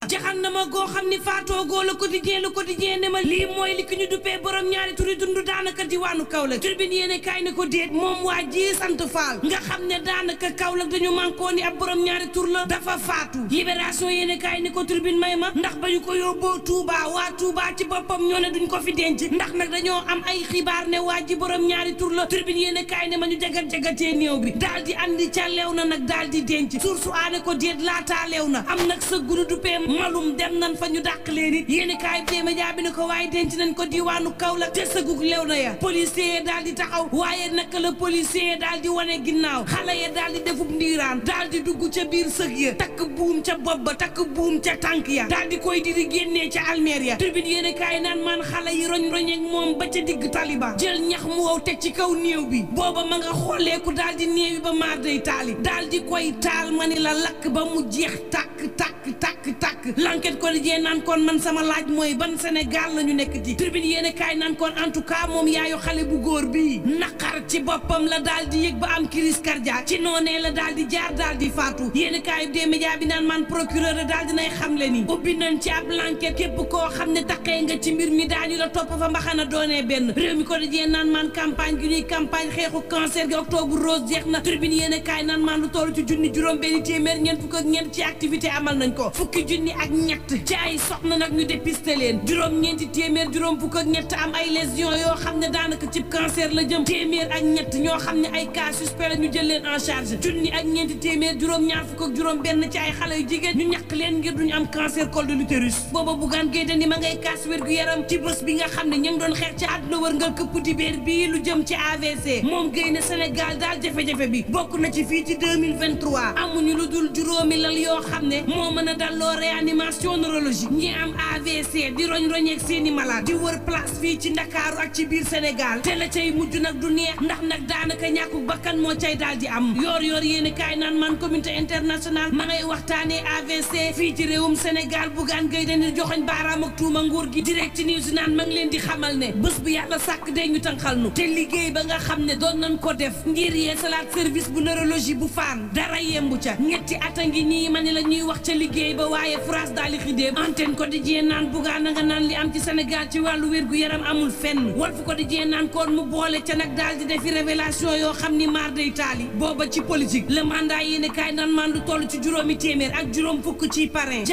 jaxan na ma goo xam ni faatoo goo le quotidien ne ma lii mooy li ki ñu duppee borom ñaari turi dund daanaka diwaanu Kaolack Tribune yéene kaay ne ko déet moom waa ji sant Faal nga xam ne daanaka Kaolack dañu mànkoo ni ab borom ñaari tur la dafa faatu Libération yéene kaay ne ko Tribune may ma ndax ba ñu ko yóbboo Touba waa Touba ci boppam ñoo ne duñ ko fi denc ndax nag dañoo am ay xibaar ne waa ji borom ñaari tur la Tribune yéene kaay ne ma ñu jagat-jagatee néew bi daal di andi ca leew na nag daal di denc source aane ko déet laataa leew na am nag sa gunu duppee malum dem nan fa ñu dàq leen it yéeni kaay bi média bi ne ko waaye denc nañ ko diwaanu Kaolack te sëgug lew na ya policier daal di taxaw waaye naka la policier daal di wane ginnaaw xale ya daal di defub ndiiraan daal di dugg ca biir sëg ya takk buum ca bopp ba takk buum ca tànk ya daal di koy diri génnee ca almeer ya Tribune yéeni kaay naan man xale yi roñ-roñeeg moom ba ca digg taliba jël ñax mu wow teg ci kaw néew bi booba ma nga xooleeku daal di néewi ba maar day taali daal di koy taal ma ni la lakk ba mu jeex tàkk l'enquête quotidien naan kon man sama laaj mooy ban Sénégal la ñu nekk ci Tribune yéene kaay naan kon en tout cas moom yaayu xale bu góor bii naqar ci boppam la daal di yëg ba am crise cardiaque ci noonee la daal di jaar daal di faatu yéene kaay des médias bi naan man procureur la daal dinay xam le ni ubbi nañ ci ab l'enquête képp koo xam ne taqee nga ci mbir mi daañu la topp fa mbaxana doonee benn réew mi quotidien naan man campagne gi ñuy campagne xeexu cancer gi octobre rose jeex na Tribune yéene kaay naan man lu toll ci junni juróom benn téeméer ñeent fukk ak ñeent ci activité amal nañ ko fukki junni ak ñett ci ay soxna nag ñu dépisté leen juróom-ñeenti téeméer juróom fukk ak ñett am ay lésions yoo xam ne daanaka ci cancer la jëm téeméer ak ñett ñoo xam ne ay cas suspect la ñu jël leen en charge junni ak ñeenti téeméer juróom-ñaar fukk ak juróom benn ci ay xale yu jigéen ñu ñàkk leen ngir duñu am cancer col de l'utérus booba Bougane Gueye Dany ma ngay kaas wér-gu-yaram ci bés bi nga xam ne ñu ngi doon xeex ci àdduna wërngal këpp dibéer bii lu jëm ci AVC moom Gueye ne Sénégal daal jafe-jafe bi bokk na ci fii ci 2023 amuñu lu dul juróomi lal yoo xam ne moo mën a dalloo réanimation neurologique ñi am AVC di roñ-roñeeg seeni malade di wër place fii ci Ndakaaru ak ci biir Sénégal te la cay mujj nag du neex ndax nag daanaka ñàkku bakkan moo cay daal di am yoor yéeni kaay naan man communauté internationale ma ngay waxtaanee AVC fii ci réewum Sénégal Bougane Gueye Dany joxoñ baaraam ak tuuma nguur gi direct news naan ma ngi leen di xamal ne bés bu yàlla sàkk dee ñu tànqal nu te liggéey ba nga xam ne doon nañ ko def ngir yee salaat service bu neurologie bu Fann dara yembu ca ñetti ata ngi nii ma ne la ñuy wax ca liggéey ba waaye France daal di xidéem antenne quotidien naan Bougane nga naan li am ci Sénégal ci wàllu wér-gu-yaram amul fenn Walf quotidien naan kon mu boole ca nag daal di defi révélation yoo xam ni maar day taali booba ci politique le mandat yéene kaay naan man lu toll ci juróomi téeméer ak juróom fukk ci parrain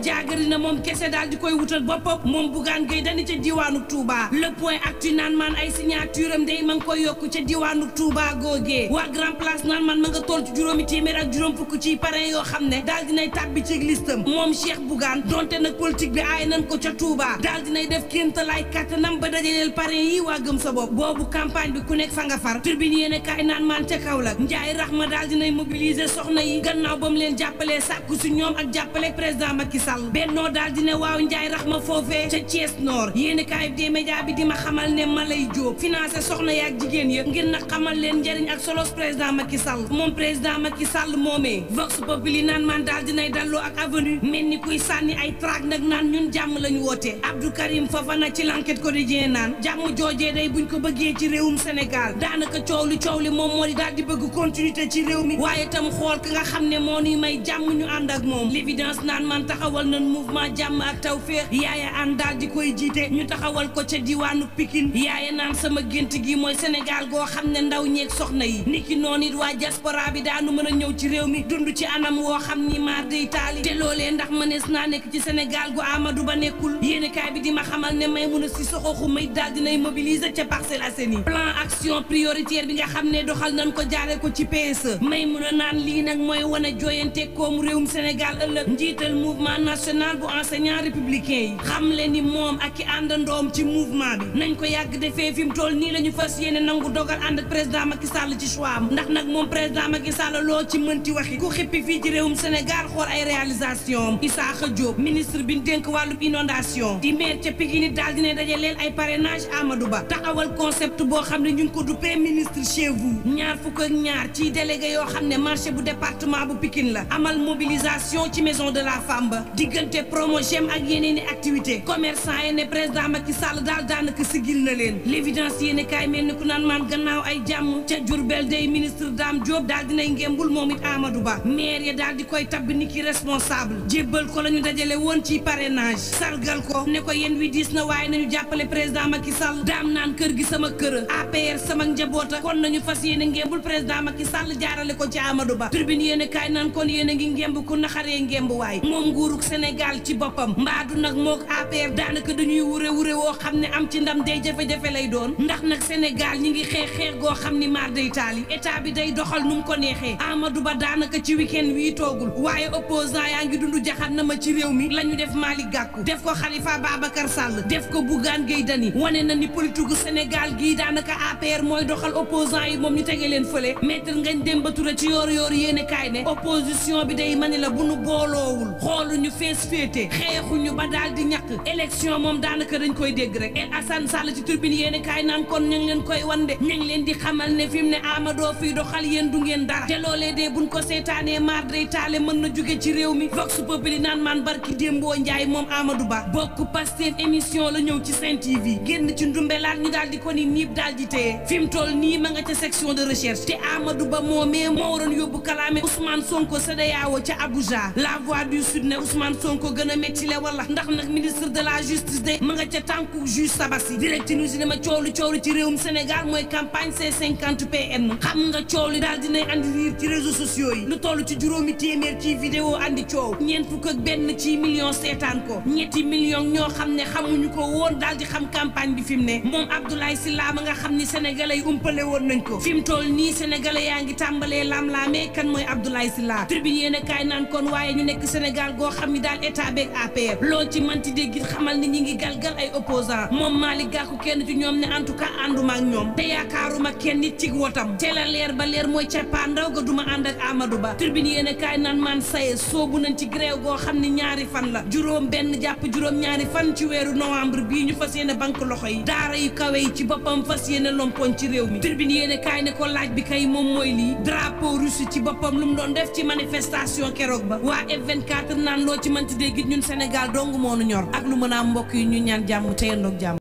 jaagari na moom kese daal di koy wutal boppam moom Bougane Gueye Dany ca diwaanu Touba le point actu naan man ay signature am day ma ngi koy yokku ca diwaanu Touba googee waa grand place naan man ma nga toll ci juróomi téeméer ak juróom fukk ci parrain yoo xam ne daal dinay tàbbi ci listam moom Cheikh Bougane donte nag politique bi aaye nañ ko ca Touba daal dinay def kéemtalaay kattanam ba dajaleel parrain yi waa gëm sa bopp boobu campagne bi ku nekk fa nga far Tribune yéene kaay naan maan ca Kaolack Ndiaye Rahma daal dinay mobiliser soxna yi gannaaw ba mu leen jàppalee sàkku si ñoom ak jàppale président Macky Sall bennoo daal dina waaw Ndiaye Rahma foofee ca Thiès Nord yéene kaay des médias bi di ma xamal ne Malay Diop financé soxna yi ak jigéen ya ngir na xamal leen njëriñ ak solos président Macky Sall moom président Macky Sall moomee Vox Populi naan man daal dinay dalloo ak avenue mel ni kuy sànni ay trac nag naan ñun jàmm lañu woote Abdou Karim Fofana ci l'enquête quotidien naan jàmm joojee day buñ ko bëggee ci réewum Sénégal daanaka coow li moom moo di daal di bëgg continuité ci réew mi waaye tam xool ki nga xam ne moo nuy may jàmm ñu ànd ak moom l'évidence naan man taxawal nañ mouvement jàmm ak tawféex yaaya ànd daal di koy jiite ñu taxawal ko ca diwaanu Pikine yaaya naan sama gént gi mooy Sénégal goo xam ne ndaw ñeeg soxna yi niki noonu it waa diaspora bi daanu mën a ñëw ci réew mi dund ci anam woo xam ni maar day taali te loolee ndax mënees naa nekk ci Sénégal gu Amadou Ba nekkul yéenekaay bi di ma xamal ne Maïmouna Sissoko Khoumé daal dinay mobiliser ca Parcelles Assainies plan action prioritaire bi nga xam ne doxal nañ ko jaare ko ci PSE Maïmouna naan lii nag mooy wane jooyante koomu réewum Sénégal ëllëg njiital mouvement national bu enseignant républicain yi xam le ni moom ak ki àndandoom ci mouvement bi nañ ko yàgg defee fi mu toll nii la ñu fas yéene nangu dogal ànd ak président Macky Sall ci choix am ndax nag moom président Macky Sall loo ci mënti waxi ku xippi fii ci réewum Sénégal xool ay réalisation Issakha Diop ministre bi dénk wàllub inondation di maire ca Pikine daal dina dajaleel ay parrainage Amadou Ba taxawal concept boo xam ne ñu ngi ko duppee ministre chez vous ñaar fukk ak ñaar ci délégué yoo xam ne marché bu département bu Pikine la amal mobilisation ci maison de la femme ba diggante promogem ak yeneeni activité commerçant yi ne président Macky Sall daal daanaka sigil na leen l'évidence yéene kaay mel ni ku naan maan gannaaw ay jàmm ca Diourbel day ministre Dame Diop daal dinay ngembul moom it Amadou Ba maire ya daal di koy tabb ni ki responsable jébbal ko la ñu dajale woon ci parrainage sargal ko ne ko yéen wi diis na waaye nañu jàppale président Macky Sall daam naan kër gi sama kër APR sama njaboota kon nañu fas yéene ngembul président Macky Sall jaarale ko ci Amadou Ba turbine yéene kaay naan kon yéen a ngi ngemb ku naxaree ngemb waay moom nguurug Sénégal ci boppam mbaadu nag mook APR daanaka dañuy wure woo xam ne am ci ndam day jafe-jafe lay doon ndax nag Sénégal ñi ngi xeex goo xam ni maar day taali état bi day doxal nu mu ko neexee Amadou Ba daanaka ci week-end wii toogul waaye opposant yaa ngi dund jaxat na ma ci réew mi la ñu def Malick Gakou def ko Khalifa Babacar Sall def ko Bougane Gueye Dany wane na ni politique Sénégal gii daanaka APR mooy doxal opposant yi moom ñu tege leen fële maître Ngagne Demba Touré ci yoor yéene kaay ne opposition bi day mani la bu nu booloowul xooluñu fees féete xeexuñu ba daal di ñàkk élection moom daanaka dañ koy dégg rek El Assane Sall ci turbine yéene kaay naan kon ñu ngi leen koy wande ñu ngi leen di xamal ne fi mu ne Amadou fii doxal yéen du ngeen dara te loolee dee buñ ko seetaanee maar day taale mën na jóge ci réew mi Vox Populi naan maan barki Dembo Njaay moom Amadou Ba bokk Pastef émission la ñëw ci Sen TV génn ci ndumbelaat ñu daal di ko ni niib daal di téye fi mu toll nii ma nga ca section de recherche te Amadou Ba moomee moo waroon yóbbu kalaame Ousmane Sonko CEDEAO ca Abuja la voix du sud ne Ousmane Sonko gën a metti le wala ndax nag ministre de la justice de ma nga ca tànku juge Sabassi direct news ne ma coowlu ci réewum Sénégal mooy campagne C50 PN xam nga coow li daal dinay andi riir ci réseaux sociaux yi lu toll ci juróomi téeméer ci vidéo andi coow ñeent fukk ak benn ci million seetaan ko ñetti million ñoo xam ne xamuñu ko woon daal di xam campagne bi fi mu ne moom Abdoulaye Sylla ma nga xam ni sénégalais yi umpale woon nañ ko fi mu toll nii sénégalais yaa ngi tàmbalee lam-laamee kan mooy Abdoulaye Sylla tribune yéene kaay naan kon waaye ñu nekk Sénégal goo xam ni daal état beeg APR loo ci manti dégg xamal ni ñi ngi galgal ay opposant moom Malick Gakou kenn ci ñoom ne en tout cas ànduma ak ñoom te yaakaaruma kenn nit ci wotam te la leer ba leer mooy cappaandaw ga duma ànd ak Amadou Ba tribune yéene kaay naan man saye soobu nañ ci grève goo xam ni ñaari fan la juróom benn jàpp juróom ñaari fan ci weeru novembre bii ñu fas yéene banque loxo yi daara yu kawe yi ci boppam fas yéene lompoñ ci réew mi tribune yéene kaay ne ko laaj bi kay moom mooy lii drapeau russe ci boppam lu mu doon def ci manifestation keroog ba waa F24 naan loo ci manti dégg ñun Sénégal dong moo nu ñor ak lu mën a am mbokk yi ñu ñaan jàmm te yendoog jàmm